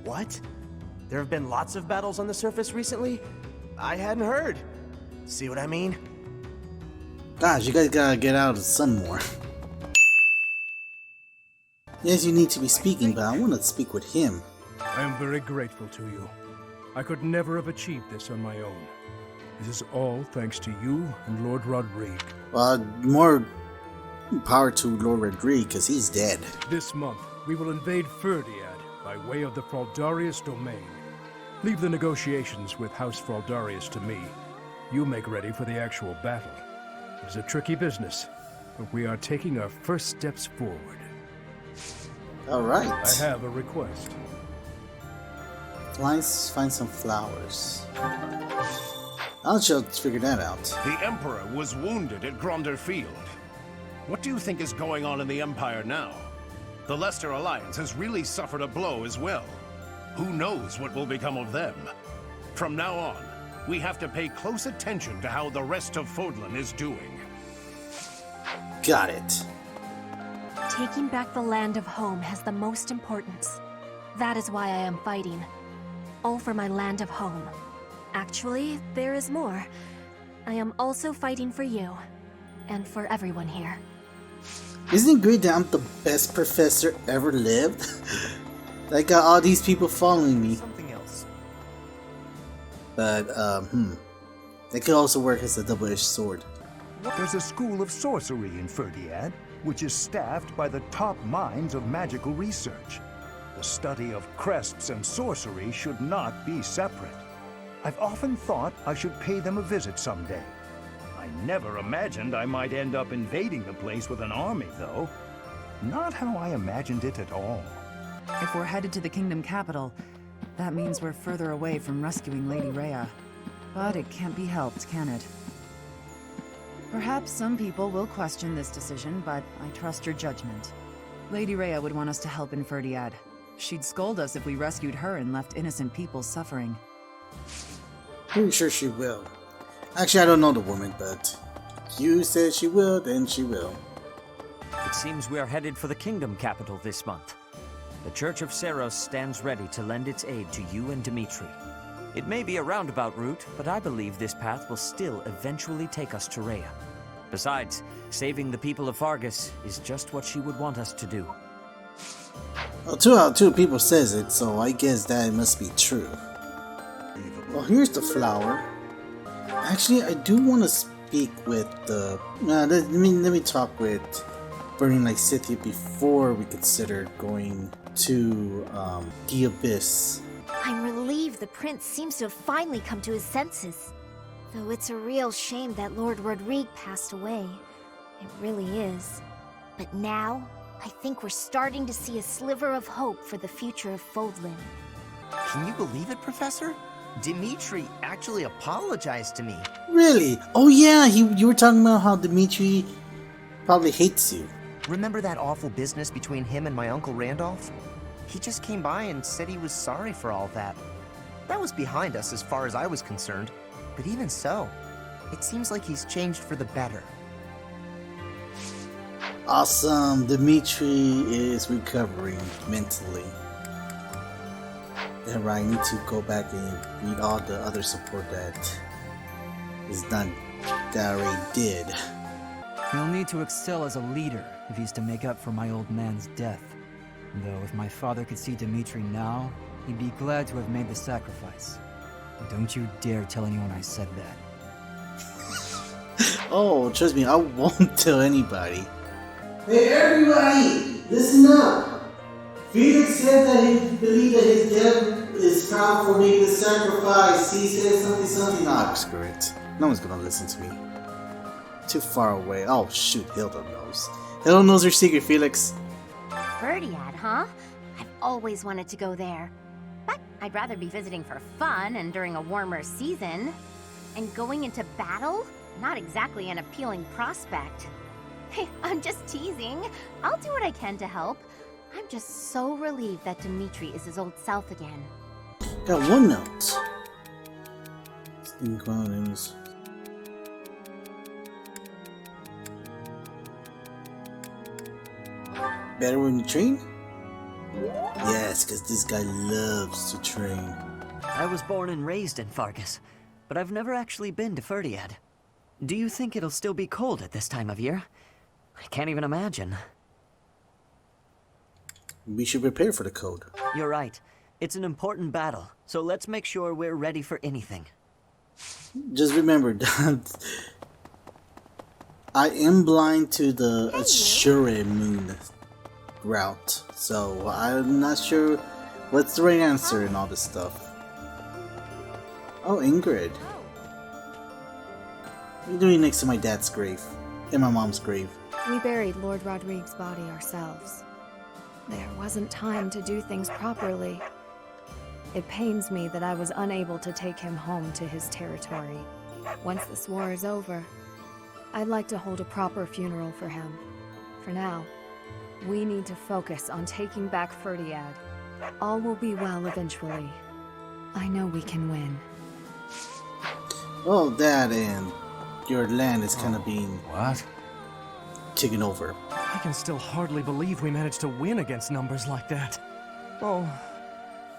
What? There have been lots of battles on the surface recently? I hadn't heard. See what I mean? Gosh, you guys gotta get out of the sun more. Yes, you need to be speaking, but I want to speak with him. I am very grateful to you. I could never have achieved this on my own. This is all thanks to you and Lord Rodrigue. More power to Lord Rodrigue, because he's dead. This month, we will invade Ferdiad by way of the Fraldarius domain. Leave the negotiations with House Fraldarius to me. You make ready for the actual battle. It is a tricky business, but we are taking our first steps forward. Alright. I have a request. Let's find some flowers. I'll just figure that out. The Emperor was wounded at Gronder Field. What do you think is going on in the Empire now? The Leicester Alliance has really suffered a blow as well. Who knows what will become of them? From now on, we have to pay close attention to how the rest of Fodlan is doing. Got it. Taking back the land of home has the most importance. That is why I am fighting. All for my land of home. Actually, there is more. I am also fighting for you. And for everyone here. Isn't it great that I'm the best professor ever lived? I got all these people following me. Something else. But, It could also work as a double-edged sword. There's a school of sorcery in Ferdiad, which is staffed by the top minds of magical research. The study of crests and sorcery should not be separate. I've often thought I should pay them a visit someday. I never imagined I might end up invading the place with an army, though. Not how I imagined it at all. If we're headed to the kingdom capital, that means we're further away from rescuing Lady Rhea. But it can't be helped, can it? Perhaps some people will question this decision, but I trust your judgment. Lady Rhea would want us to help in Ferdiad. She'd scold us if we rescued her and left innocent people suffering. Pretty sure she will. Actually, I don't know the woman, but you said she will, then she will. It seems we are headed for the kingdom capital this month. The Church of Seros stands ready to lend its aid to you and Dimitri. It may be a roundabout route, but I believe this path will still eventually take us to Rhea. Besides, saving the people of Fargus is just what she would want us to do. Well, 2 out of 2 people says it, so I guess that must be true. Well, here's the flower. Actually, I do want to speak with the... let me talk with Burning Like Scythia before we consider going to the Abyss. I'm relieved the prince seems to have finally come to his senses. Though it's a real shame that Lord Rodrigue passed away. It really is. But now, I think we're starting to see a sliver of hope for the future of Fodlan. Can you believe it, Professor? Dimitri actually apologized to me. Really? Oh yeah, you were talking about how Dimitri probably hates you. Remember that awful business between him and my Uncle Randolph? He just came by and said he was sorry for all that. That was behind us as far as I was concerned. But even so, it seems like he's changed for the better. Awesome, Dimitri is recovering mentally. Yeah, right, I need to go back and read all the other support that is done, that I already did. He'll need to excel as a leader if he's to make up for my old man's death. Though if my father could see Dimitri now, he'd be glad to have made the sacrifice. Don't you dare tell anyone I said that. Oh, trust me, I won't tell anybody. Hey everybody, listen up! Felix said that he believed that his death is found for making the sacrifice. He said something. Nah, screw it. No one's gonna listen to me. Too far away. Oh shoot, Hilda knows. Hilda knows her secret, Felix. Ferdiad, huh? I've always wanted to go there. But I'd rather be visiting for fun and during a warmer season. And going into battle? Not exactly an appealing prospect. Hey, I'm just teasing. I'll do what I can to help. I'm just so relieved that Dimitri is his old self again. Got one note. Steam clones. Better when you train? Yes, That's because this guy loves to train. I was born and raised in Fargus, but I've never actually been to Ferdiad. Do you think it'll still be cold at this time of year? I can't even imagine. We should prepare for the code. You're right. It's an important battle, so let's make sure we're ready for anything. Just remember that I am blind to the Azure moon route, so I'm not sure what's the right answer and all this stuff. Oh, Ingrid. What are you doing next to my dad's grave? And my mom's grave? We buried Lord Rodrigue's body ourselves. There wasn't time to do things properly. It pains me that I was unable to take him home to his territory. Once this war is over, I'd like to hold a proper funeral for him. For now, we need to focus on taking back Ferdiad. All will be well eventually. I know we can win. Well, that and your land is kind of being What? taken over. I can still hardly believe we managed to win against numbers like that. Oh,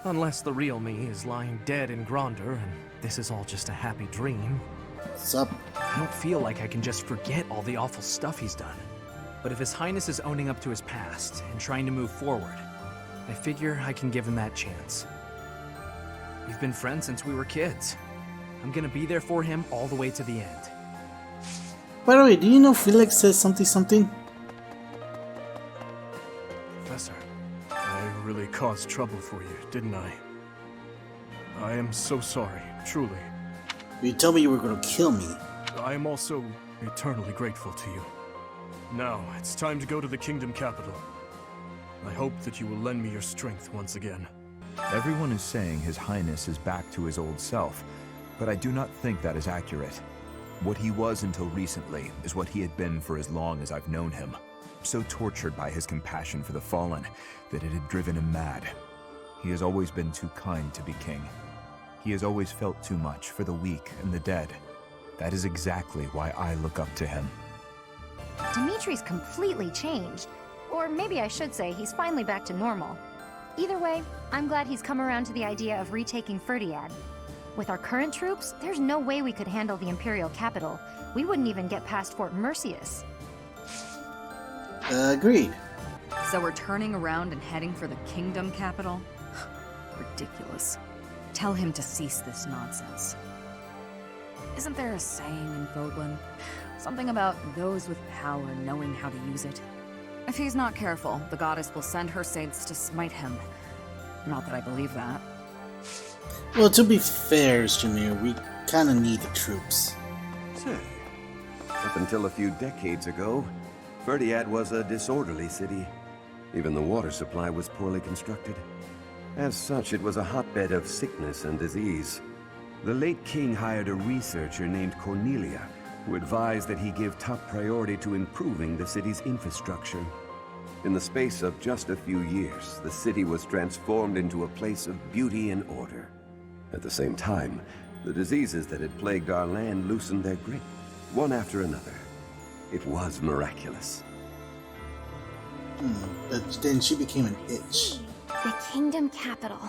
unless the real me is lying dead in Gronder and this is all just a happy dream. What's up? I don't feel like I can just forget all the awful stuff he's done. But if His Highness is owning up to his past and trying to move forward, I figure I can give him that chance. We've been friends since we were kids. I'm gonna be there for him all the way to the end. By the way, do you know Felix says something? Professor, I really caused trouble for you, didn't I? I am so sorry, truly. You told me you were gonna kill me. I am also eternally grateful to you. Now, it's time to go to the kingdom capital. I hope that you will lend me your strength once again. Everyone is saying His Highness is back to his old self, but I do not think that is accurate. What he was until recently is what he had been for as long as I've known him. So tortured by his compassion for the fallen that it had driven him mad. He has always been too kind to be king. He has always felt too much for the weak and the dead. That is exactly why I look up to him. Dimitri's completely changed. Or maybe I should say he's finally back to normal. Either way, I'm glad he's come around to the idea of retaking Ferdiad. With our current troops, there's no way we could handle the Imperial capital. We wouldn't even get past Fort Mercius. Agreed. So we're turning around and heading for the kingdom capital? Ridiculous. Tell him to cease this nonsense. Isn't there a saying in Fodlan? Something about those with power knowing how to use it? If he's not careful, the goddess will send her saints to smite him. Not that I believe that. Well, to be fair, Jameer, we kind of need the troops. Say, up until a few decades ago, Ferdiad was a disorderly city. Even the water supply was poorly constructed. As such, it was a hotbed of sickness and disease. The late king hired a researcher named Cornelia, who advised that he give top priority to improving the city's infrastructure. In the space of just a few years, the city was transformed into a place of beauty and order. At the same time, the diseases that had plagued our land loosened their grip, one after another. It was miraculous. But then she became an itch. The kingdom capital.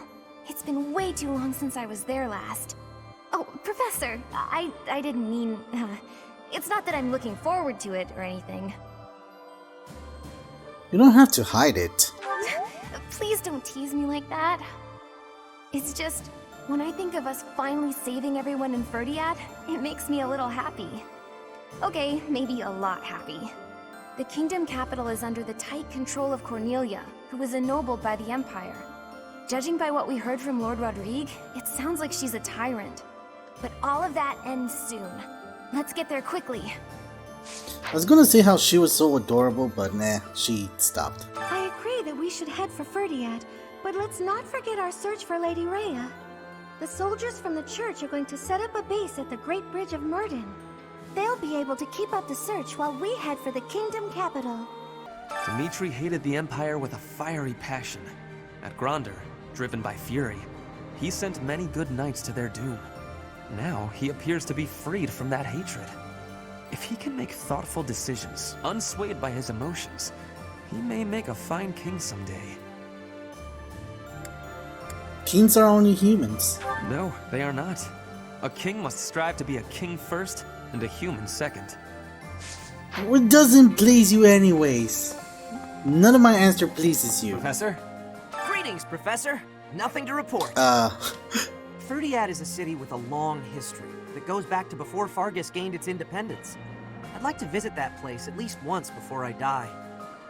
It's been way too long since I was there last. Oh, Professor, I didn't mean... it's not that I'm looking forward to it or anything. You don't have to hide it. Please don't tease me like that. It's just, when I think of us finally saving everyone in Ferdiad, it makes me a little happy. Okay, maybe a lot happy. The kingdom capital is under the tight control of Cornelia, who was ennobled by the Empire. Judging by what we heard from Lord Rodrigue, it sounds like she's a tyrant. But all of that ends soon. Let's get there quickly. I was gonna say how she was so adorable, but nah, she stopped. I agree that we should head for Ferdiad, but let's not forget our search for Lady Rhea. The soldiers from the church are going to set up a base at the Great Bridge of Murden. They'll be able to keep up the search while we head for the kingdom capital. Dimitri hated the Empire with a fiery passion. At Gronder, driven by fury, he sent many good knights to their doom. Now he appears to be freed from that hatred. If he can make thoughtful decisions, unswayed by his emotions, he may make a fine king someday. Kings are only humans. No, they are not. A king must strive to be a king first and a human second. What doesn't please you anyways? None of my answer pleases you. Professor? Greetings, Professor. Nothing to report. Ferdiad is a city with a long history that goes back to before Fargus gained its independence. I'd like to visit that place at least once before I die.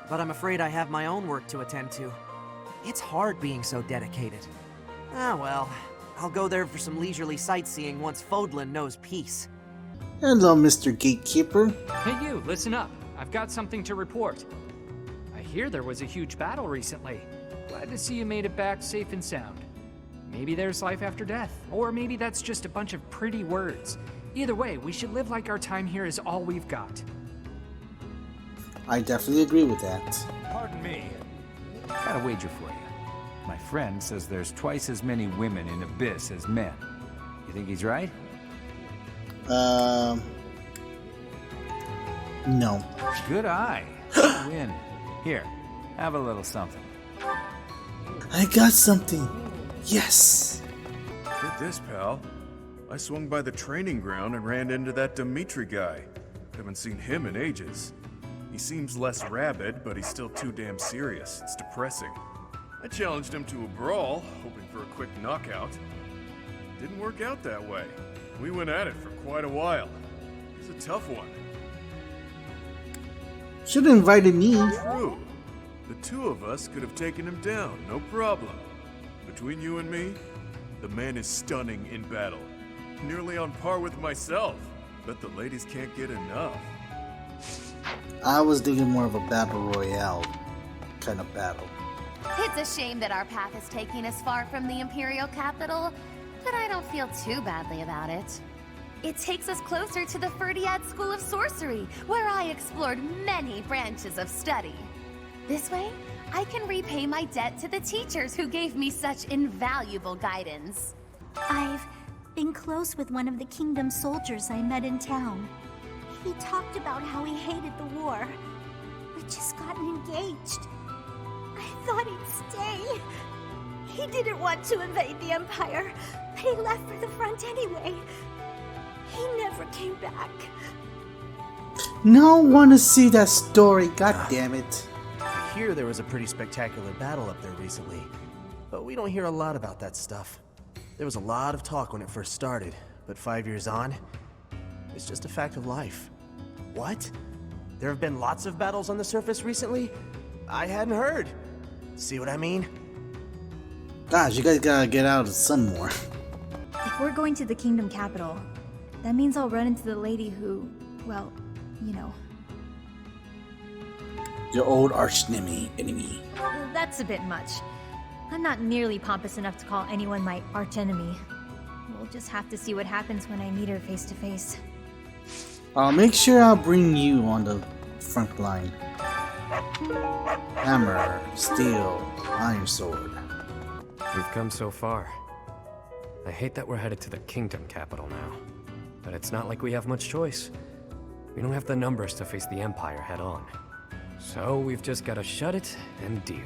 But I'm afraid I have my own work to attend to. It's hard being so dedicated. Ah, well. I'll go there for some leisurely sightseeing once Fodlan knows peace. Hello, Mr. Gatekeeper. Hey you, listen up. I've got something to report. I hear there was a huge battle recently. Glad to see you made it back safe and sound. Maybe there's life after death, or maybe that's just a bunch of pretty words. Either way, we should live like our time here is all we've got. I definitely agree with that. Pardon me. Got a wager for you. My friend says there's twice as many women in Abyss as men. You think he's right? No. Good eye. Win. Here, have a little something. I got something. Yes. Get this, pal. I swung by the training ground and ran into that Dimitri guy. Haven't seen him in ages. He seems less rabid, but he's still too damn serious. It's depressing. I challenged him to a brawl, hoping for a quick knockout. Didn't work out that way. We went at it for quite a while. He's a tough one. Should have invited me. True. The two of us could have taken him down, no problem. Between you and me, the man is stunning in battle. Nearly on par with myself. Bet the ladies can't get enough. I was thinking more of a battle royale kind of battle. It's a shame that our path is taking us far from the Imperial capital, but I don't feel too badly about it. It takes us closer to the Ferdiad School of Sorcery, where I explored many branches of study. This way, I can repay my debt to the teachers who gave me such invaluable guidance. I've been close with one of the kingdom's soldiers I met in town. He talked about how he hated the war, but just gotten engaged. I thought he'd stay. He didn't want to invade the Empire, but he left for the front anyway. He never came back. No one to see that story, god damn it. I hear there was a pretty spectacular battle up there recently, but we don't hear a lot about that stuff. There was a lot of talk when it first started, but 5 years on, it's just a fact of life. What? There have been lots of battles on the surface recently? I hadn't heard. See what I mean? Gosh, you guys gotta get out of the sun more. If we're going to the kingdom capital, that means I'll run into the lady who, well, you know. Your old arch-enemy. That's a bit much. I'm not nearly pompous enough to call anyone my arch-enemy. We'll just have to see what happens when I meet her face to face. I'll make sure I'll bring you on the front line. Hammer, steel, iron sword. We've come so far. I hate that we're headed to the kingdom capital now. But it's not like we have much choice. We don't have the numbers to face the Empire head on. So we've just gotta shut it and deal.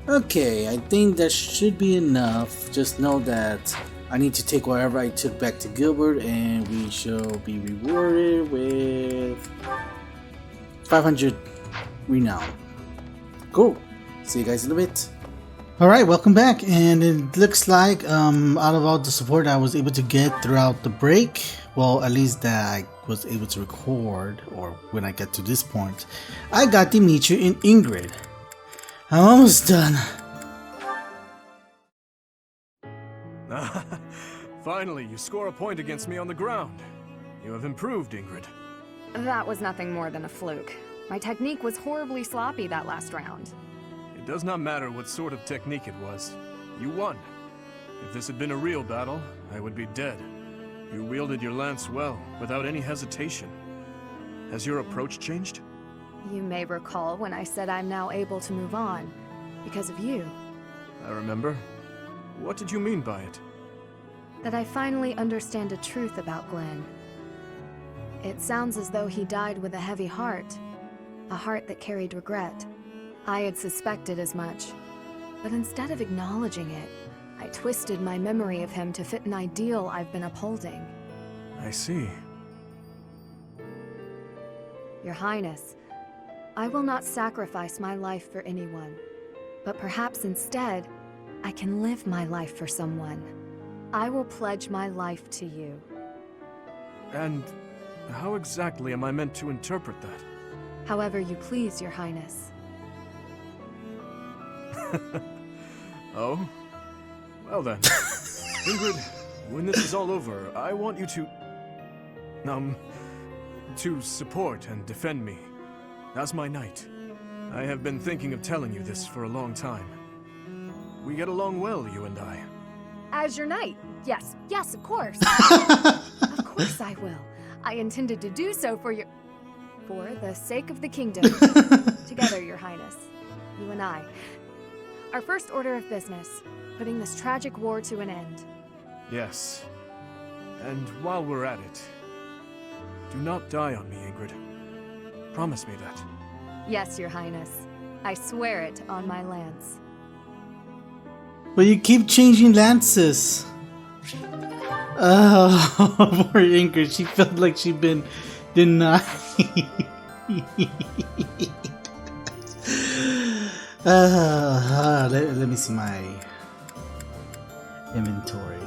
Okay, I think that should be enough. Just know that I need to take whatever I took back to Gilbert, and we shall be rewarded with 500 renown. Cool. See you guys in a bit. Alright, welcome back, and it looks like out of all the support I was able to get throughout the break, well, at least that I was able to record, or when I get to this point, I got Dimitri and Ingrid. I'm almost done. Finally, you score a point against me on the ground. You have improved, Ingrid. That was nothing more than a fluke. My technique was horribly sloppy that last round. It does not matter what sort of technique it was. You won. If this had been a real battle, I would be dead. You wielded your lance well, without any hesitation. Has your approach changed? You may recall when I said I'm now able to move on, because of you. I remember. What did you mean by it? That I finally understand a truth about Glenn. It sounds as though he died with a heavy heart. A heart that carried regret. I had suspected as much. But instead of acknowledging it, I twisted my memory of him to fit an ideal I've been upholding. I see. Your Highness, I will not sacrifice my life for anyone, but perhaps instead, I can live my life for someone. I will pledge my life to you. And how exactly am I meant to interpret that? However you please, Your Highness. Oh? Well then. Ingrid, when this is all over, I want you to support and defend me. As my knight. I have been thinking of telling you this for a long time. We get along well, you and I. As your knight? Yes, yes, of course. Of course I will. I intended to do so for the sake of the kingdom. Together, Your Highness. You and I. Our first order of business, putting this tragic war to an end. Yes. And while we're at it, do not die on me, Ingrid. Promise me that. Yes, Your Highness. I swear it on my lance. But you keep changing lances. Oh, poor Ingrid. She felt like she'd been denied. Let me see my inventory.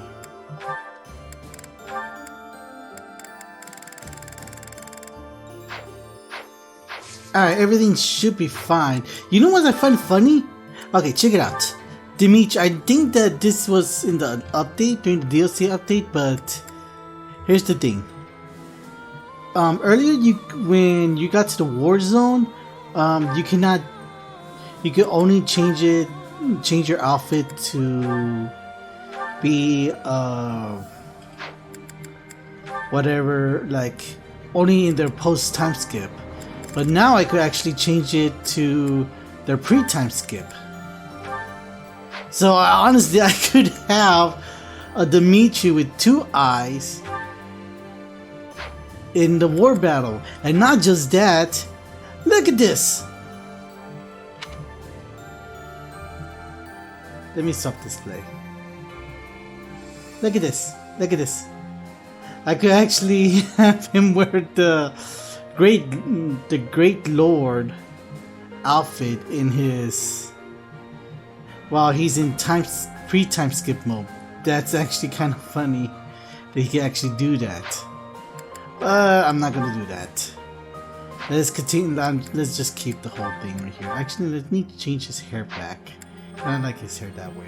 Alright, everything should be fine. You know what I find funny? Okay, check it out. Dimitri, I think that this was in the update, during the DLC update, but here's the thing. Earlier, when you got to the war zone, you could only change your outfit to be, whatever, like, only in their post time skip. But now I could actually change it to their pre-time skip. So honestly, I could have a Dimitri with 2 eyes in the war battle. And not just that, look at this! Let me stop display. Look at this, look at this. I could actually have him wear the Great Lord outfit in his, while he's in pre-time skip mode. That's actually kind of funny that he can actually do that. I'm not gonna do that. Let's continue. Let's just keep the whole thing right here. Actually, let me change his hair back. I don't like his hair that way.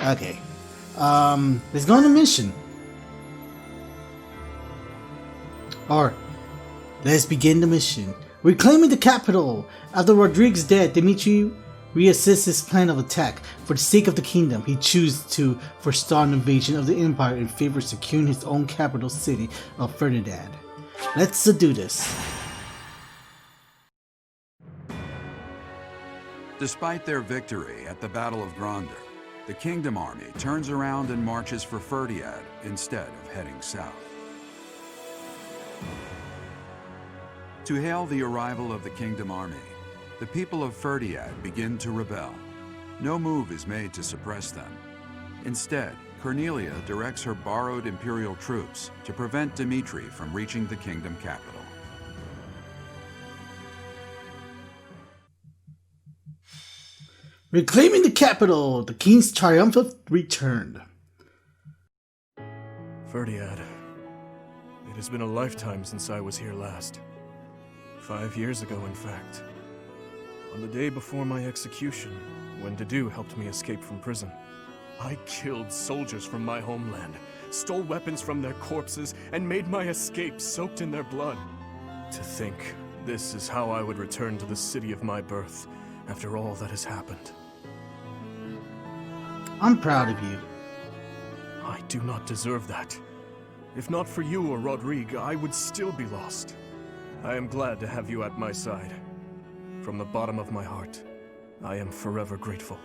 Okay. Let's go on a mission. Or let's begin the mission. Reclaiming the capital! After Rodrigue's death, Dimitri reassesses his plan of attack. For the sake of the kingdom, he chooses to forestall an invasion of the Empire in favor of securing his own capital city of Ferdinand. Let's do this. Despite their victory at the Battle of Gronder, the Kingdom Army turns around and marches for Ferdinand instead of heading south. To hail the arrival of the Kingdom Army, the people of Ferdinand begin to rebel. No move is made to suppress them. Instead, Cornelia directs her borrowed Imperial troops to prevent Dimitri from reaching the kingdom capital. Reclaiming the capital! The king's triumphant returned. Ferdinand, it has been a lifetime since I was here last. 5 years ago, in fact. On the day before my execution, when Dedu helped me escape from prison, I killed soldiers from my homeland, stole weapons from their corpses, and made my escape soaked in their blood. To think this is how I would return to the city of my birth after all that has happened. I'm proud of you. I do not deserve that. If not for you or Rodrigue, I would still be lost. I am glad to have you at my side. From the bottom of my heart, I am forever grateful.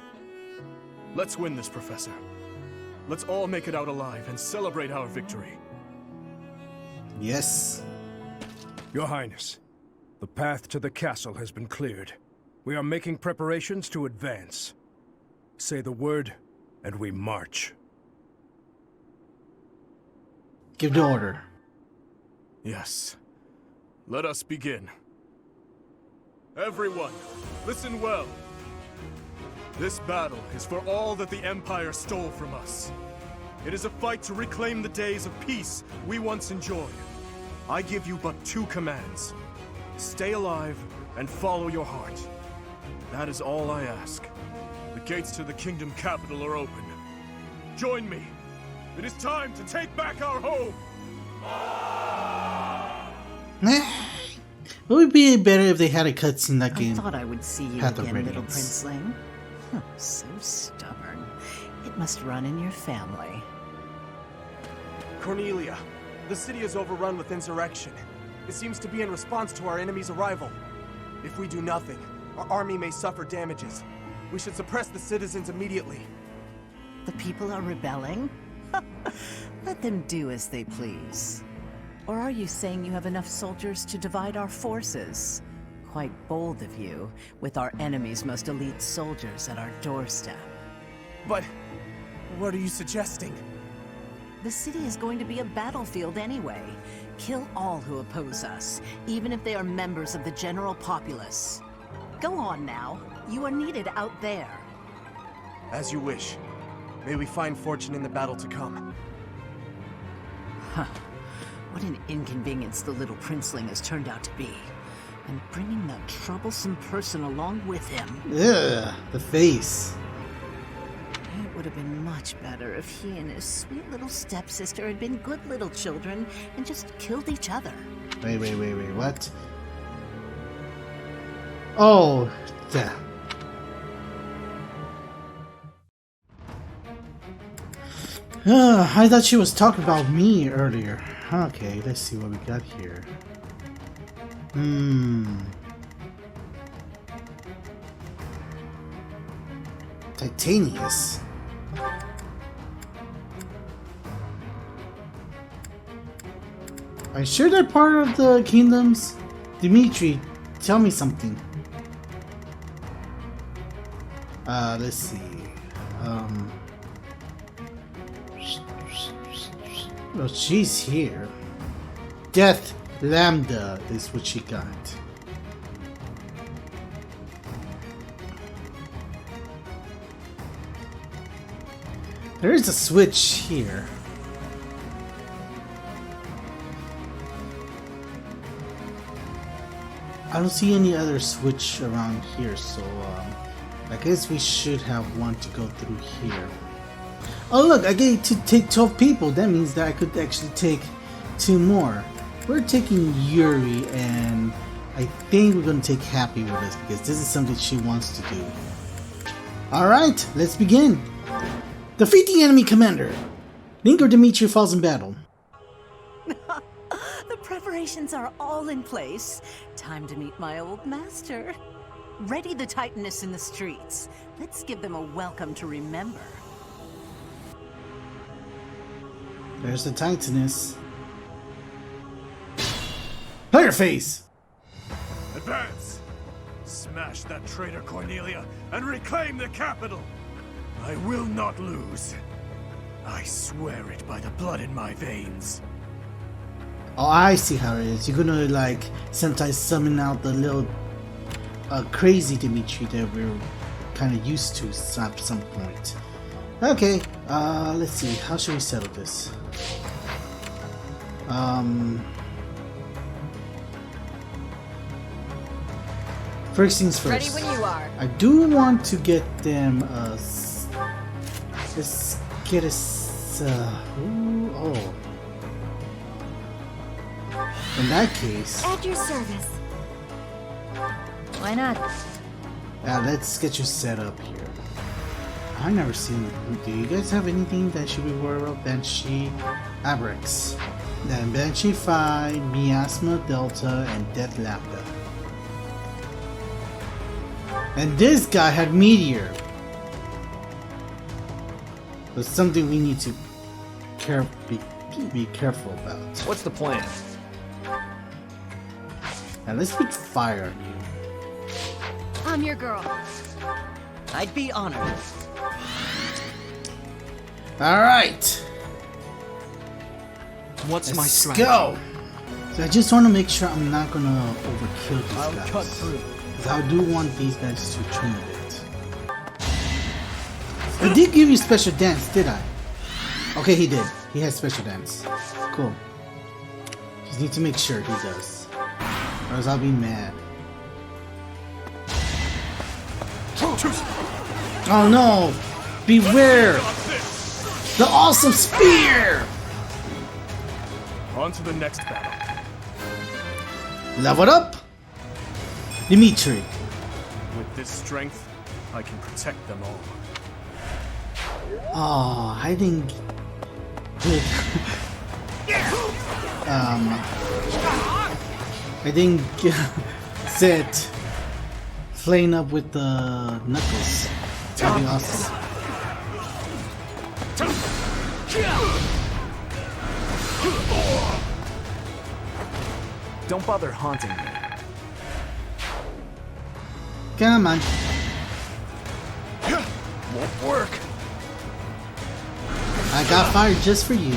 Let's win this, Professor. Let's all make it out alive and celebrate our victory. Yes. Your Highness, the path to the castle has been cleared. We are making preparations to advance. say the word, and we march. Give the order. Yes. Let us begin. Everyone, listen well. This battle is for all that the Empire stole from us. It is a fight to reclaim the days of peace we once enjoyed. I give you but 2 commands. Stay alive and follow your heart. That is all I ask. The gates to the kingdom capital are open. Join me. It is time to take back our home. It would be better if they had a cutscene that game. I thought I would see you again, little princeling. So stubborn. It must run in your family. Cornelia, the city is overrun with insurrection. It seems to be in response to our enemy's arrival. If we do nothing, our army may suffer damages. We should suppress the citizens immediately. The people are rebelling? Let them do as they please. Or are you saying you have enough soldiers to divide our forces? Quite bold of you, with our enemy's most elite soldiers at our doorstep. But what are you suggesting? The city is going to be a battlefield anyway. Kill all who oppose us, even if they are members of the general populace. Go on now. You are needed out there. As you wish. May we find fortune in the battle to come. Huh. What an inconvenience the little princeling has turned out to be. And bringing that troublesome person along with him. Ugh, the face. It would have been much better if he and his sweet little stepsister had been good little children and just killed each other. Wait, what? Oh, yeah. I thought she was talking about me earlier. Okay, let's see what we got here. Titanius. Are you sure they're part of the kingdoms? Dimitri, tell me something. Let's see. Well, she's here. Death Lambda is what she got. There is a switch here. I don't see any other switch around here, so I guess we should have one to go through here. Oh look, I get to take 12 people. That means that I could actually take 2 more. We're taking Yuri, and I think we're going to take Happy with us because this is something she wants to do. Alright, let's begin. Defeat the enemy commander. Link or Dimitri falls in battle. The preparations are all in place. Time to meet my old master. Ready the Titaness in the streets. Let's give them a welcome to remember. There's the Titaness. Player face! Advance! Smash that traitor Cornelia and reclaim the capital! I will not lose. I swear it by the blood in my veins. Oh, I see how it is. You're gonna like sometimes summon out the little crazy Dimitri that we're kind of used to at some point. Okay, let's see. How should we settle this? First things first. Ready when you are. I do want to get them. Let's get us. Oh. In that case. At your service. Why not? Let's get you set up here. I've never seen. Do you guys have anything that should be worried about? Banshee, Abrix, then Banshee 5, Miasma Delta, and Death Lambda. And this guy had Meteor. That's something we need to be careful about. What's the plan? Now let's put fire on you. I'm your girl. I'd be honored. Alright. What's my Let's strategy? go. So I just want to make sure I'm not gonna overkill these guys. I'll cut through. Because I do want these guys to train a bit. I did give you special dance, did I? Okay, he did. He has special dance. Cool. Just need to make sure he does. Or else I'll be mad. Oh no! Beware! The awesome spear! On to the next battle. Level up! Dimitri. With this strength, I can protect them all. Oh, I didn't I didn't set playing up with the knuckles. That'd be awesome. Don't bother haunting me. Come on. Won't work. I got fired just for you.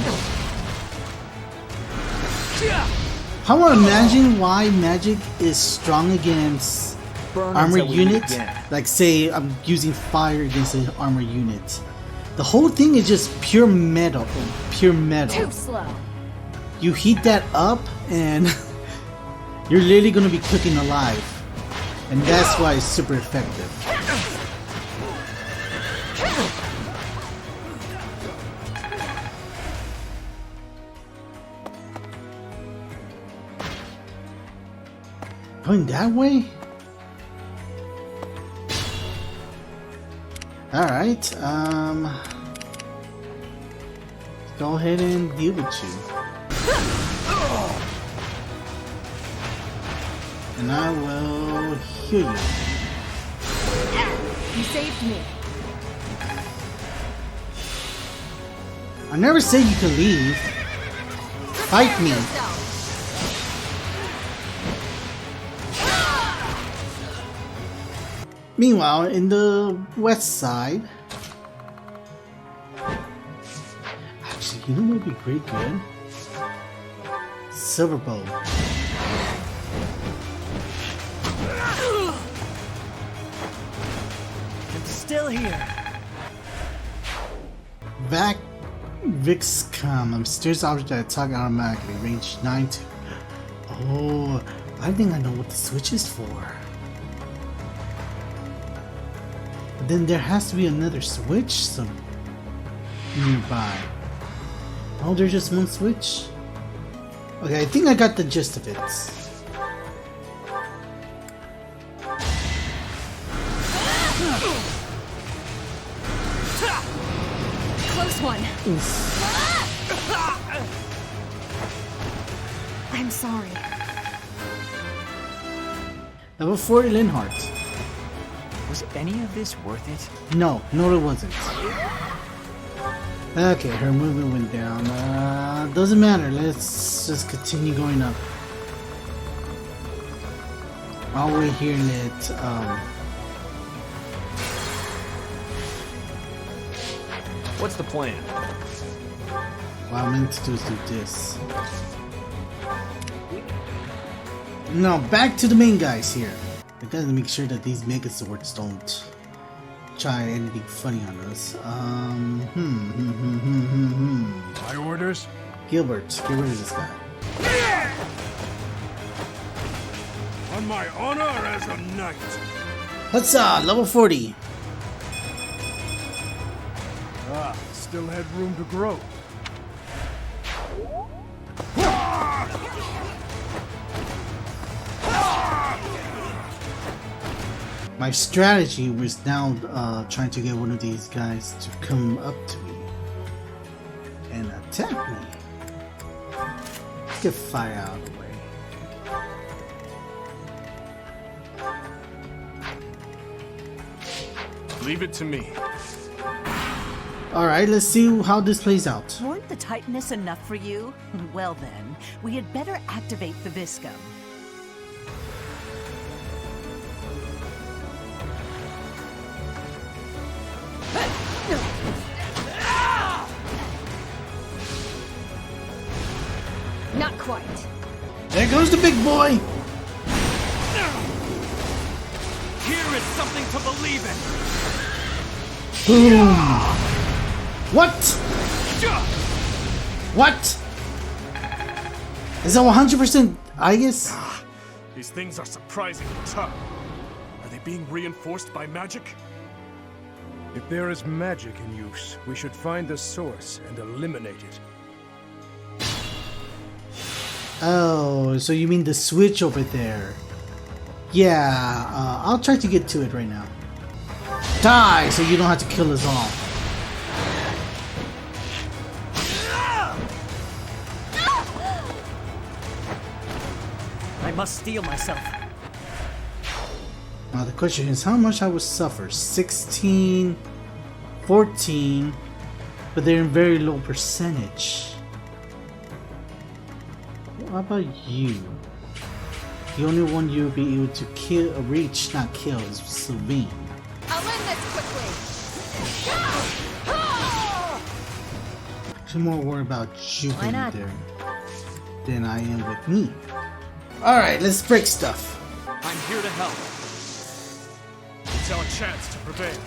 I want to imagine why magic is strong against armor unit. Like say I'm using fire against an armor unit. The whole thing is just pure metal. Pure metal. Too slow. You heat that up and you're literally gonna be cooking alive. And that's why it's super effective. Going that way? Alright, go ahead and deal with you. And I will heal you. You saved me. I never said you could leave. Fight me. Meanwhile, in the west side, actually, you know what would be great good? Silver bow. I'm still here. Vixcom, a mysterious object that attack automatically, range 9 to. Oh, I think I know what the switch is for. But then there has to be another switch nearby. Oh, there's just one switch? Okay, I think I got the gist of it. Close one. Oof. I'm sorry. Level 4 Linhart. Was any of this worth it? No, it wasn't. Okay, her movement went down. Doesn't matter. Let's just continue going up. While we're here, What's the plan? what I meant to do is do this. No, back to the main guys here. I gotta make sure that these Megazords don't try anything funny on us. My orders? Gilbert, get rid of this guy. On my honor as a knight. Huzzah! Level 40. Still had room to grow. My strategy was now trying to get one of these guys to come up to me and attack me. Let's get fire out of the way. Leave it to me. Alright, let's see how this plays out. Weren't the Titaness enough for you? Well then, we had better activate the Viscum. Not quite. There goes the big boy. Here is something to believe in. Boom. What? What? Is that 100% Aegis? These things are surprisingly tough. Are they being reinforced by magic? If there is magic in use, we should find the source and eliminate it. Oh, so you mean the switch over there? Yeah, I'll try to get to it right now. Die, so you don't have to kill us all. I must steel myself. Now the question is how much I would suffer. 16, 14, but they're in very low percentage. How about you? The only one you'll be able to kill, reach, not kill, is Sylvain. I'll end this quickly. I'm more worried about you Why not? there than I am with me. Alright, let's break stuff. I'm here to help. It's our chance to prevail.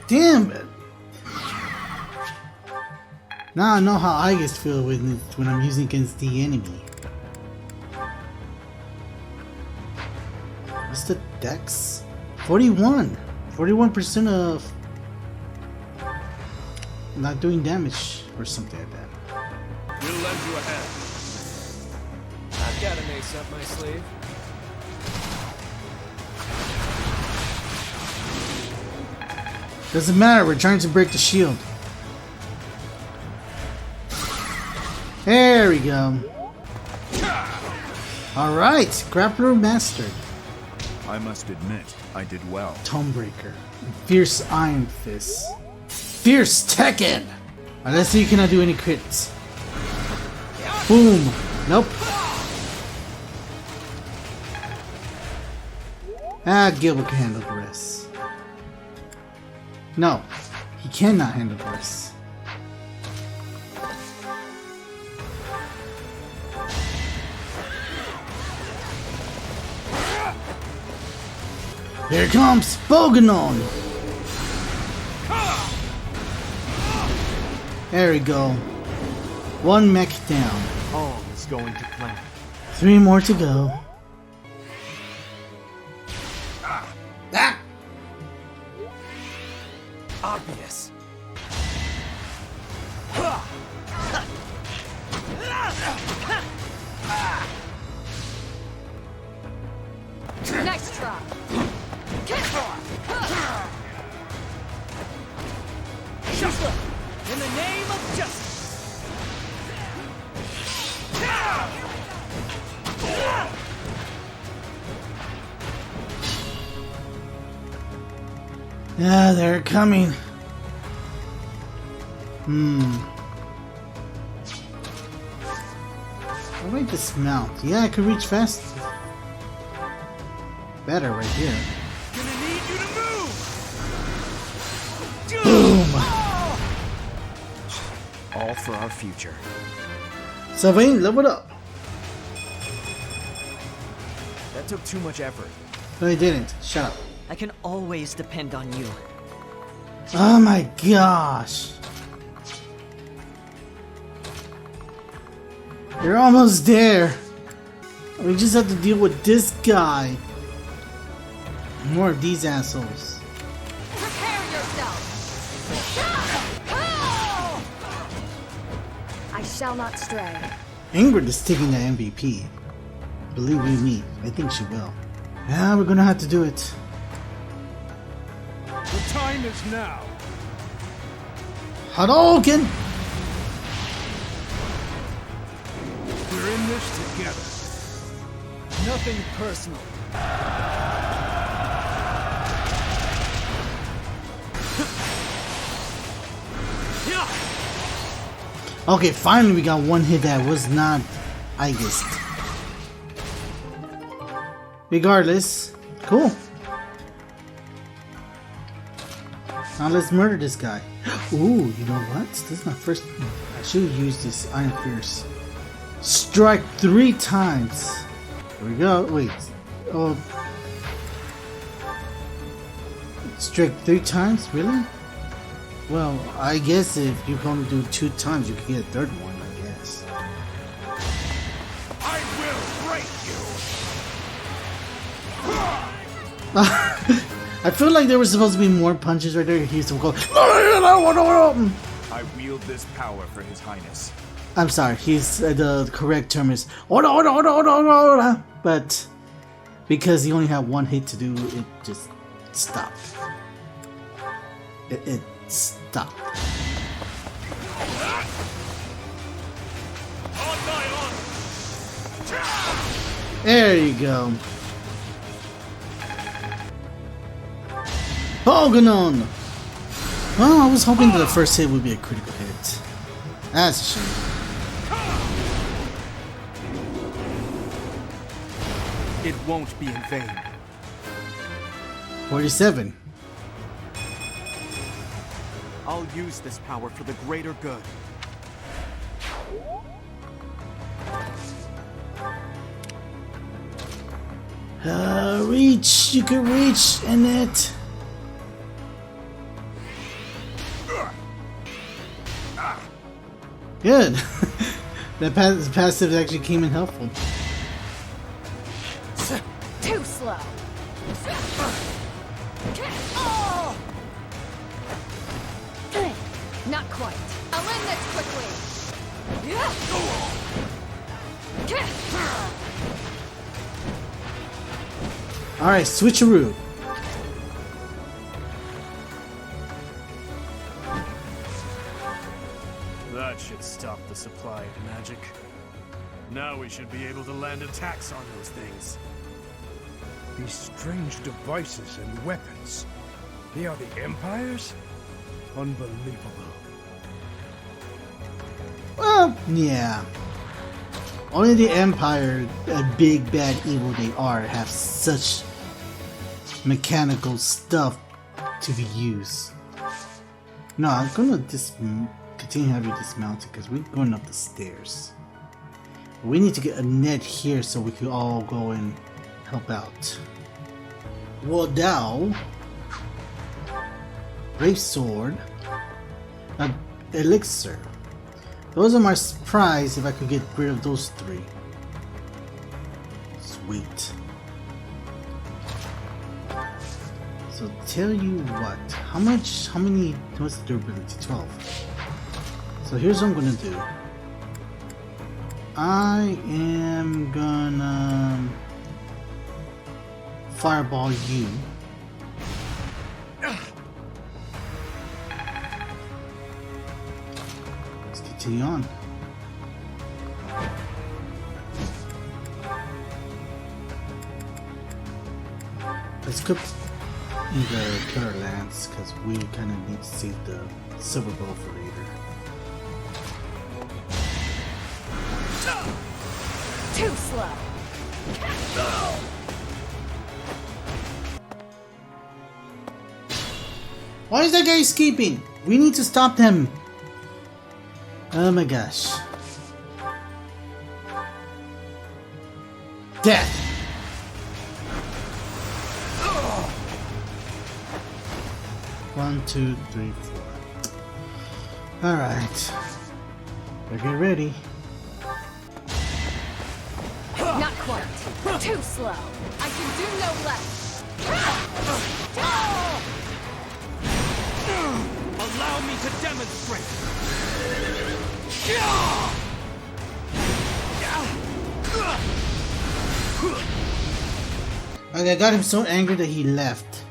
Damn it! Now I know how I get feel when I'm using against the enemy. What's the dex? 41! 41% of not doing damage or something like that. We'll lend you a hand. I've got an ace up my sleeve. Doesn't matter, we're trying to break the shield. There we go. Alright, grappler mastered. I must admit, I did well. Tomebreaker. Fierce Iron Fist. Fierce Tekken! Alright, let's see if you cannot do any crits. Boom! Nope. Gilbert can handle the rest. No, he cannot handle the rest. Here comes Boganon! There we go. One mech down. All is going to plan. 3 more to go. Obvious. Nice try. In the name of justice. Yeah, they're coming. I like this mount. Yeah, I could reach fast. Better right here. Gonna need you to move. Boom! All for our future. Sylvain, level up. That took too much effort. No, he didn't. Shut up. I can always depend on you. Oh my gosh. You're almost there. We just have to deal with this guy. More of these assholes. Prepare yourself. I shall not stray. Ingrid is taking the MVP. Believe you me, I think she will. Yeah, we're gonna have to do it. The time is now. Hadouken! We're in this together. Nothing personal. Okay, finally we got one hit that was not Aegis. Regardless, cool. Now let's murder this guy. Ooh, you know what? This is my first. I should use this Iron Fierce. Strike 3 times. Here we go. Wait. Oh. Strike 3 times? Really? Well, I guess if you can only do 2 times, you can get a third one, I guess. I will break you. I feel like there was supposed to be more punches right there. He's going. I wield this power for His Highness. I'm sorry. He's the correct term is order. But because he only had 1 hit to do, it just stopped. It stopped. There you go. Pogonon! Oh, I was hoping that the first hit would be a critical hit. That's a shame. It won't be in vain. 47. I'll use this power for the greater good. Reach! You can reach, Annette! Good! That passive actually came in helpful. Too slow. Not quite. I'll end this quickly. Alright, switcheroo. That should stop the supply of magic. Now we should be able to land attacks on those things. These strange devices and weapons. They are the Empire's? Unbelievable. Well, yeah. Only the Empire, a big bad evil they are, have such mechanical stuff to be used. No, I'm gonna continue having dismounted because we're going up the stairs. We need to get a net here so we can all go and help out. Wardell, Brave Sword, Elixir. Those are my prize if I could get rid of those 3. Sweet. So tell you what, what's the durability? 12. So here's what I'm gonna do. I am gonna fireball you. Let's continue on. Let's cook the Killer Lance because we kind of need to save the Silver Bow for later. Too slow. Why is that guy escaping? We need to stop him. Oh my gosh. Death. One, two, three, 4. All right. Better get ready. Not quite. Too slow. I can do no less. Allow me to demonstrate. Okay, I got him so angry that he left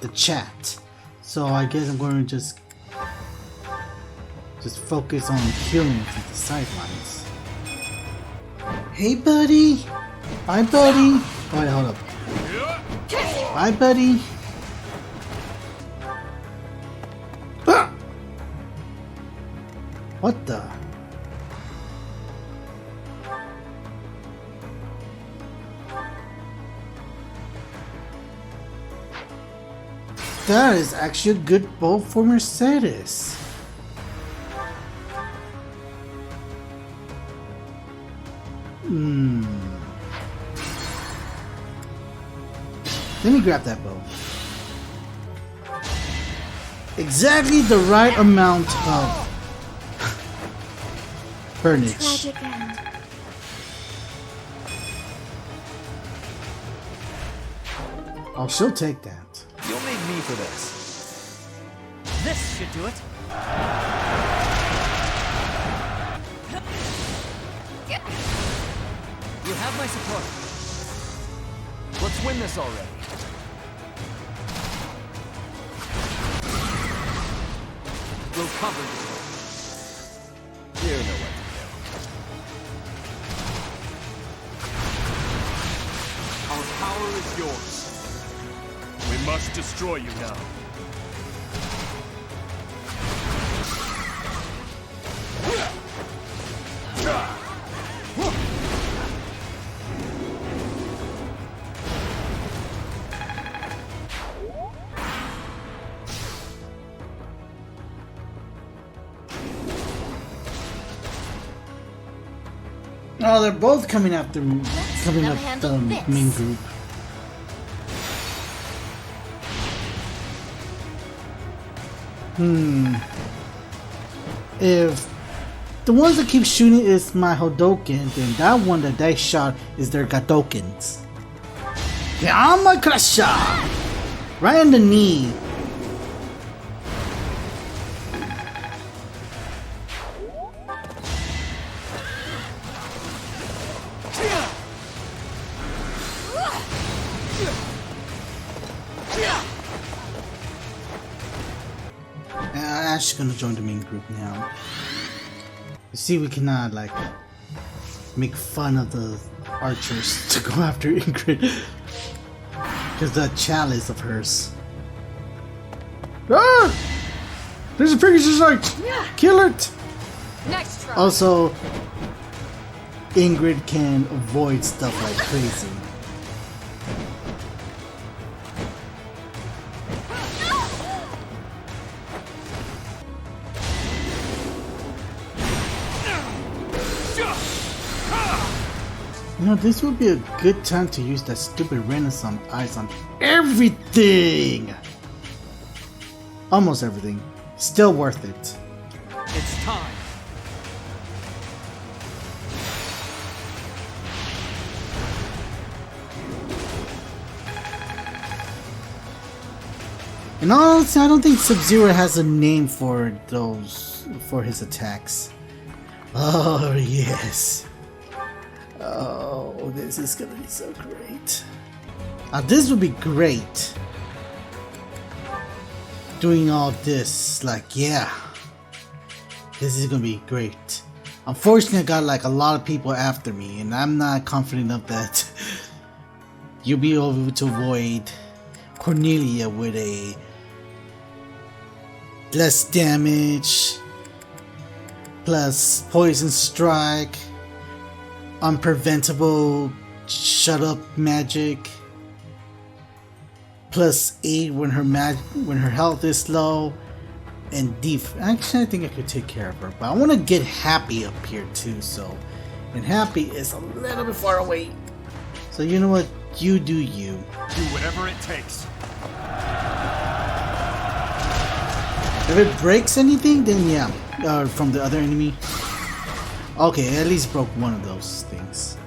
the chat. So I guess I'm going to just focus on killing from the sidelines. Hey, buddy. Hi, buddy. Oh, wait, hold up. Hi, buddy. Ah! What the? That is actually a good bow for Mercedes. Let me grab that bow. Exactly the right amount of burnage. Tragic end. Oh, she'll take that. You'll need me for this. This should do it. You have my support. Let's win this already. We'll cover you. You know what to do. Our power is yours. We must destroy you now. Oh, they're both coming after me, coming up the main group. If the ones that keep shooting is my Hodoken, then that one that they shot is their Gadokens. Yama Crusher! Right in the knee. Ash is gonna join the main group now. You see, we cannot like make fun of the archers to go after Ingrid because that chalice of hers. Ah! There's a Pegasus like kill it. Next try. Also, Ingrid can avoid stuff like crazy. You know, this would be a good time to use that stupid Renaissance eyes on everything! Almost everything. Still worth it. It's time. And honestly, I don't think Sub-Zero has a name for his attacks. Oh, yes. Oh, this is gonna be so great. This would be great. Doing all this, like, yeah. This is gonna be great. Unfortunately, I got like a lot of people after me, and I'm not confident of that. You'll be able to avoid Cornelia with a less damage, plus poison strike, unpreventable shut up magic, plus 8 when her health is low, and actually I think I could take care of her, but I want to get Happy up here too, and Happy is a little bit far away, so you know what, you do you. Do whatever it takes. If it breaks anything, then yeah, from the other enemy. Okay, at least broke one of those things.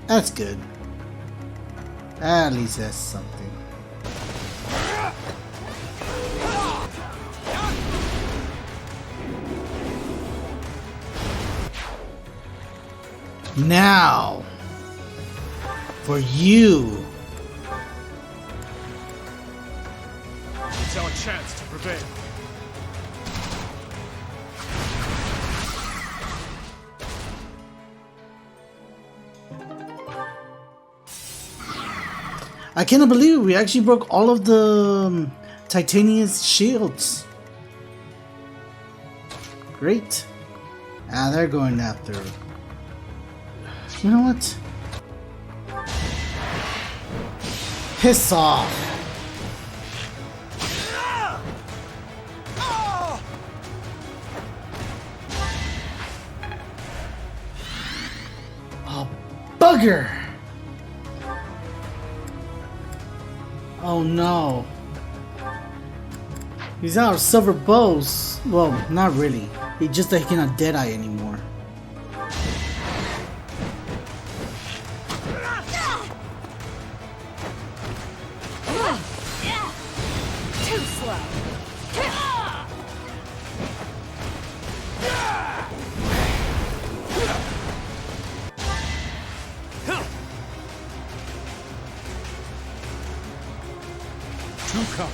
That's good. At least that's something. Now, for you. It's our chance to prevail. I cannot believe it. We actually broke all of the Titania's shields. Great. They're going after. You know what? Piss off. bugger! Oh no. He's out of silver bows. Well, not really. He just that he cannot Deadeye anymore. Too slow. Too kind.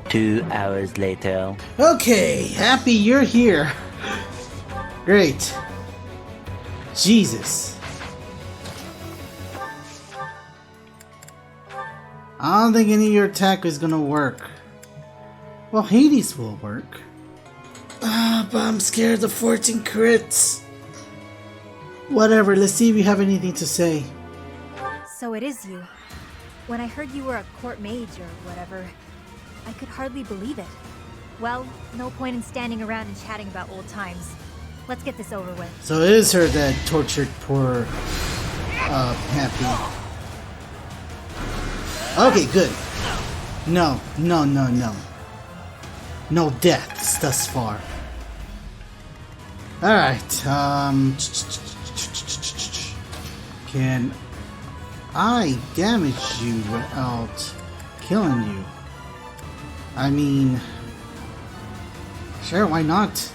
2 hours later. Okay, happy you're here. Great. Jesus. I don't think any of your attack is gonna work. Well, Hades will work. But I'm scared of 14 crits. Whatever, let's see if you have anything to say. So it is you. When I heard you were a court mage or whatever, I could hardly believe it. Well, no point in standing around and chatting about old times. Let's get this over with. So it is her that tortured poor Happy. Okay, good. No. No deaths thus far. Alright, can I damage you without killing you? I mean, sure, why not?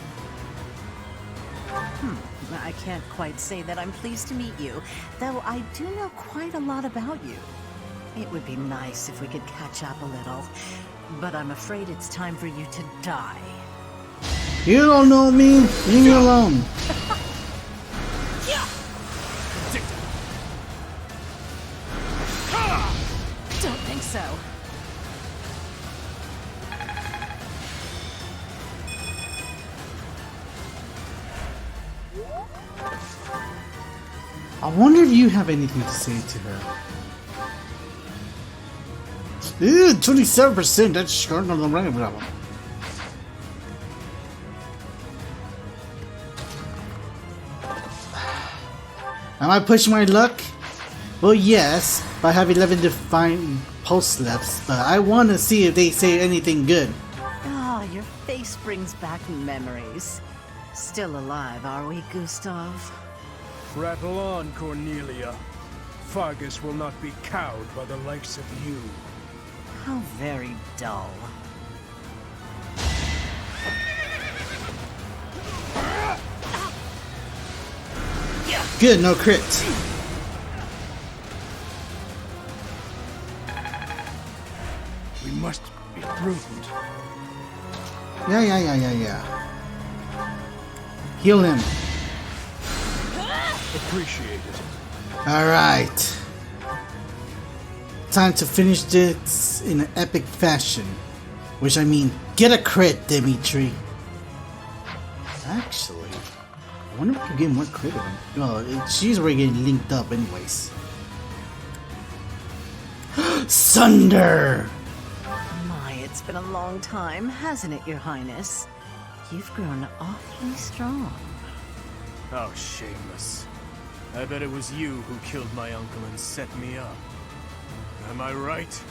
I can't quite say that I'm pleased to meet you, though I do know quite a lot about you. It would be nice if we could catch up a little, but I'm afraid it's time for you to die. You don't know me, leave me alone. Don't think so. I wonder if you have anything to say to her. 27%, that's short on the right problem. Am I pushing my luck? Well, yes, but I have 11 defined posts left, but I want to see if they say anything good. Ah, your face brings back memories. Still alive, are we, Gustav? Rattle on, Cornelia. Fargus will not be cowed by the likes of you. How very dull. Good, no crit. We must be prudent. Yeah. Heal him. Appreciate it. Alright. Time to finish this in an epic fashion. Which I mean, get a crit, Dimitri. Actually, I wonder if we can get more crit of him. Well, she's already getting linked up anyways. Sunder! My, it's been a long time, hasn't it, Your Highness? You've grown awfully strong. Oh, shameless. I bet it was you who killed my uncle and set me up. Am I right?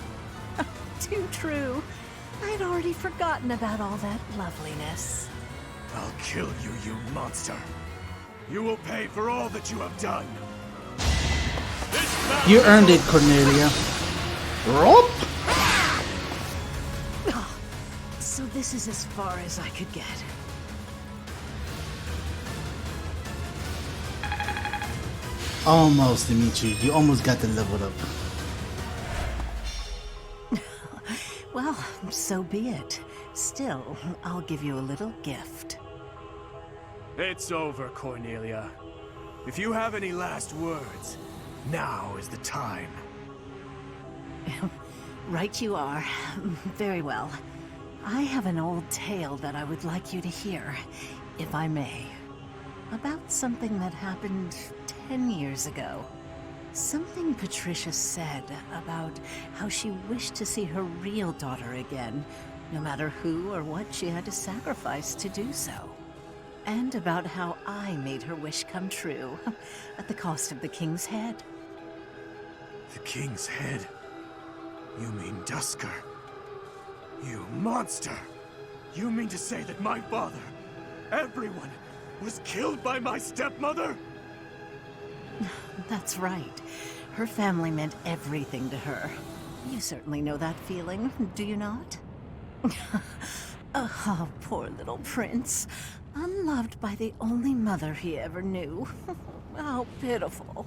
Too true. I'd already forgotten about all that loveliness. I'll kill you, you monster. You will pay for all that you have done. You earned it, Cornelia. Rope? So this is as far as I could get. Almost, Dimitri. You almost got the level up. Well, so be it. Still, I'll give you a little gift. It's over, Cornelia. If you have any last words, now is the time. Right you are. Very well. I have an old tale that I would like you to hear, if I may. About something that happened 10 years ago. Something Patricia said about how she wished to see her real daughter again, no matter who or what she had to sacrifice to do so. And about how I made her wish come true, at the cost of the king's head. The king's head? You mean Dusker? You monster! You mean to say that my father, everyone, was killed by my stepmother? That's right. Her family meant everything to her. You certainly know that feeling, do you not? Oh, poor little prince. Unloved by the only mother he ever knew. How pitiful.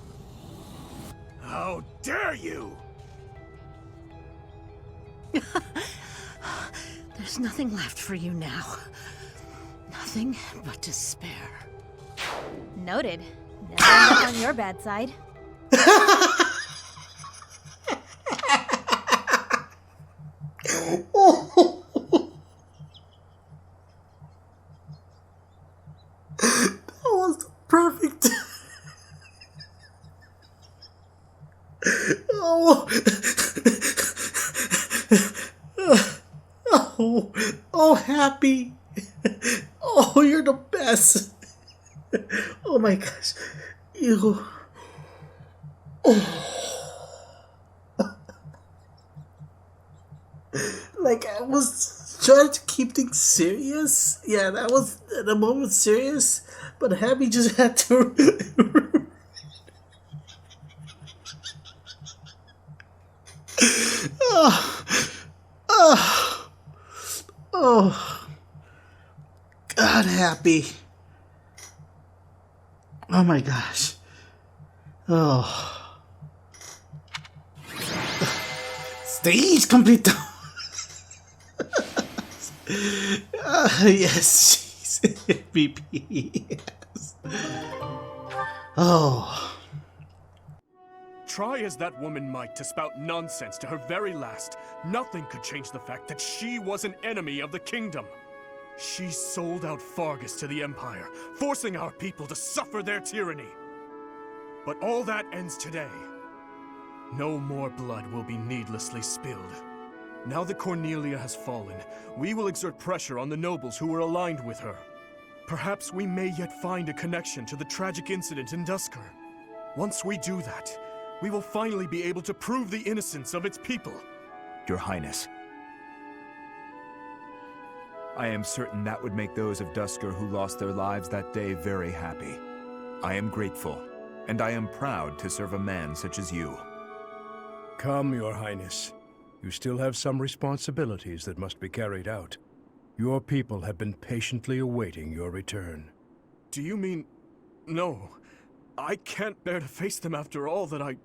How dare you! There's nothing left for you now. Nothing but despair. Noted. Never end up on your bad side. That was perfect. Oh. Oh, happy. Oh, you're the best. Oh my gosh. You. Like, I was trying to keep things serious. Yeah, that was at the moment serious. But Happy just had to. Oh, God, Happy. Oh my gosh. Oh. Stage complete. Yes, she's MVP. Yes. Oh. Try as that woman might to spout nonsense to her very last, nothing could change the fact that she was an enemy of the kingdom. She sold out Fargus to the Empire, forcing our people to suffer their tyranny. But all that ends today. No more blood will be needlessly spilled. Now that Cornelia has fallen, we will exert pressure on the nobles who were aligned with her. Perhaps we may yet find a connection to the tragic incident in Dusker. Once we do that, we will finally be able to prove the innocence of its people. Your Highness. I am certain that would make those of Dusker who lost their lives that day very happy. I am grateful, and I am proud to serve a man such as you. Come, Your Highness. You still have some responsibilities that must be carried out. Your people have been patiently awaiting your return. Do you mean... No. I can't bear to face them after all that I...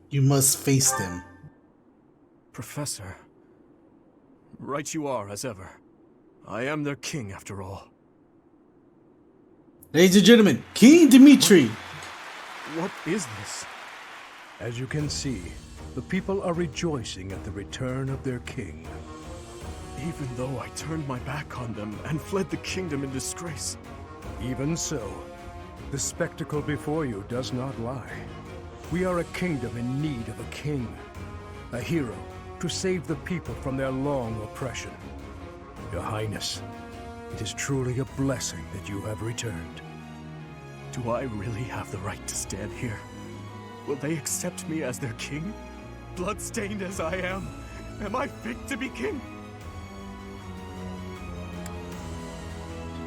You must face them. Professor. Right you are, as ever. I am their king, after all. Ladies and gentlemen, King Dimitri! What is this? As you can see, the people are rejoicing at the return of their king. Even though I turned my back on them and fled the kingdom in disgrace. Even so, the spectacle before you does not lie. We are a kingdom in need of a king, a hero to save the people from their long oppression. Your Highness, it is truly a blessing that you have returned. Do I really have the right to stand here? Will they accept me as their king? Bloodstained as I am I fit to be king?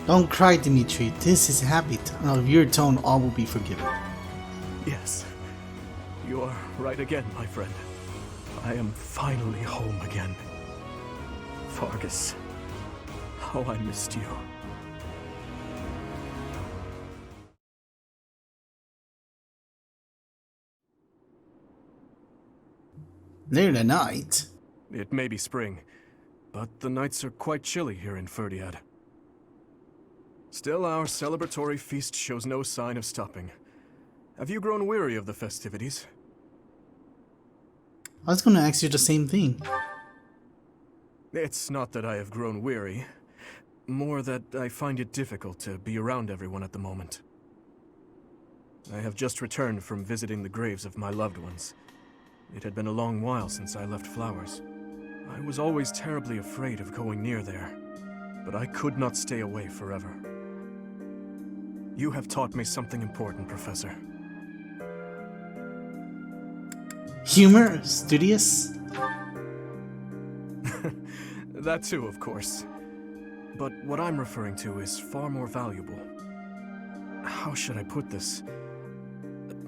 Don't cry, Dimitri. This is happy. Of your tone, all will be forgiven. Yes. You are right again, my friend. I am finally home again. Fargus, how I missed you. Near the night. It may be spring, but the nights are quite chilly here in Ferdiad. Still, our celebratory feast shows no sign of stopping. Have you grown weary of the festivities? I was going to ask you the same thing. It's not that I have grown weary. More that I find it difficult to be around everyone at the moment. I have just returned from visiting the graves of my loved ones. It had been a long while since I left flowers. I was always terribly afraid of going near there, but I could not stay away forever. You have taught me something important, Professor. Humor? Studious? That too, of course. But what I'm referring to is far more valuable. How should I put this?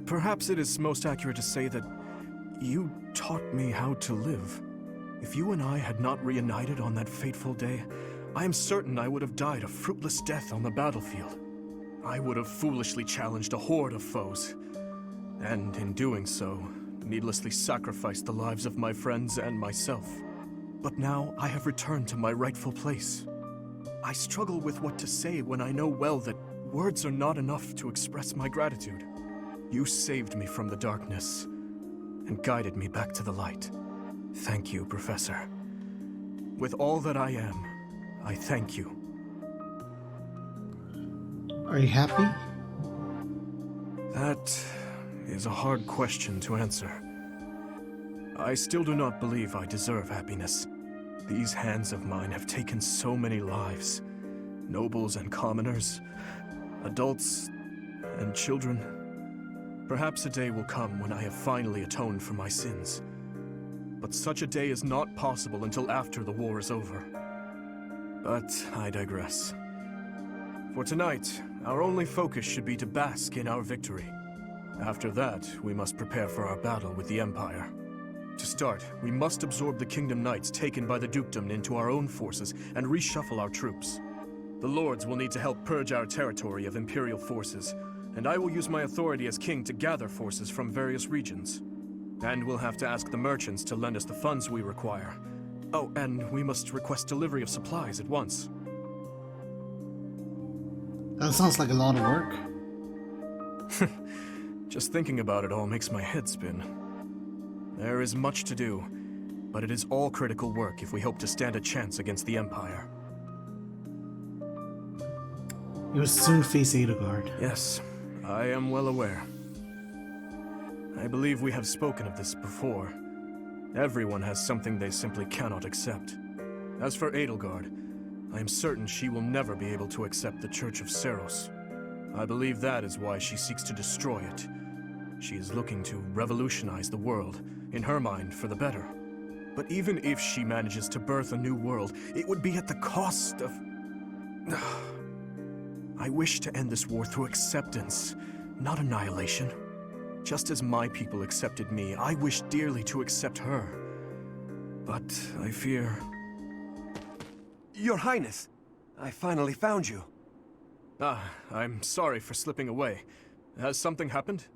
Perhaps it is most accurate to say that you taught me how to live. If you and I had not reunited on that fateful day, I am certain I would have died a fruitless death on the battlefield. I would have foolishly challenged a horde of foes, and in doing so, needlessly sacrificed the lives of my friends and myself. But now I have returned to my rightful place. I struggle with what to say when I know well that words are not enough to express my gratitude. You saved me from the darkness and guided me back to the light. Thank you, Professor. With all that I am, I thank you. Are you happy? That is a hard question to answer. I still do not believe I deserve happiness. These hands of mine have taken so many lives. Nobles and commoners, adults and children. Perhaps a day will come when I have finally atoned for my sins. But such a day is not possible until after the war is over. But I digress. For tonight, our only focus should be to bask in our victory. After that, we must prepare for our battle with the Empire. To start, we must absorb the Kingdom Knights taken by the Dukedom into our own forces and reshuffle our troops. The Lords will need to help purge our territory of Imperial forces, and I will use my authority as king to gather forces from various regions. And we'll have to ask the merchants to lend us the funds we require. Oh, and we must request delivery of supplies at once. That sounds like a lot of work. Just thinking about it all makes my head spin. There is much to do, but it is all critical work if we hope to stand a chance against the Empire. You will soon face Edelgard. Yes, I am well aware. I believe we have spoken of this before. Everyone has something they simply cannot accept. As for Edelgard, I am certain she will never be able to accept the Church of Seiros. I believe that is why she seeks to destroy it. She is looking to revolutionize the world, in her mind, for the better. But even if she manages to birth a new world, it would be at the cost of... I wish to end this war through acceptance, not annihilation. Just as my people accepted me, I wish dearly to accept her. But I fear... Your Highness, I finally found you. I'm sorry for slipping away. Has something happened?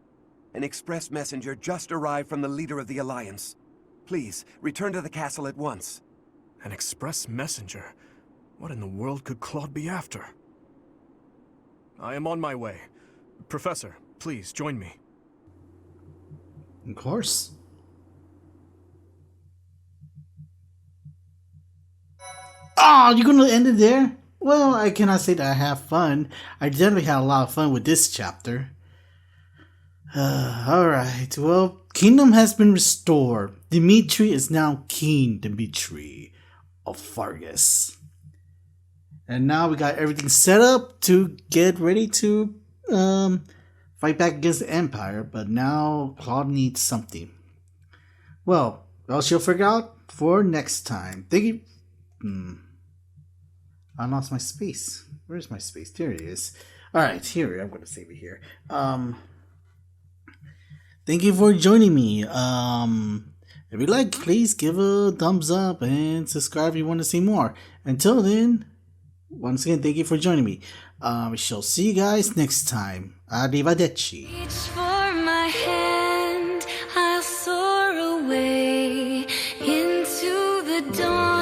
An express messenger just arrived from the leader of the Alliance. Please, return to the castle at once. An express messenger? What in the world could Claude be after? I am on my way. Professor, please join me. Of course. Oh, you're gonna end it there? Well, I cannot say that I have fun. I definitely had a lot of fun with this chapter. Alright, well, Kingdom has been restored. Dimitri is now King Dimitri of Fargus. And now we got everything set up to get ready to fight back against the Empire. But now Claude needs something. Well, she'll figure out for next time. Thank you. I lost my space. Where's my space? There it is. Alright, here. I'm going to save it here. Thank you for joining me. If you like, please give a thumbs up and subscribe if you want to see more. Until then, once again, thank you for joining me. We shall see you guys next time. Arrivederci. Reach for my hand, I'll soar away into the dawn.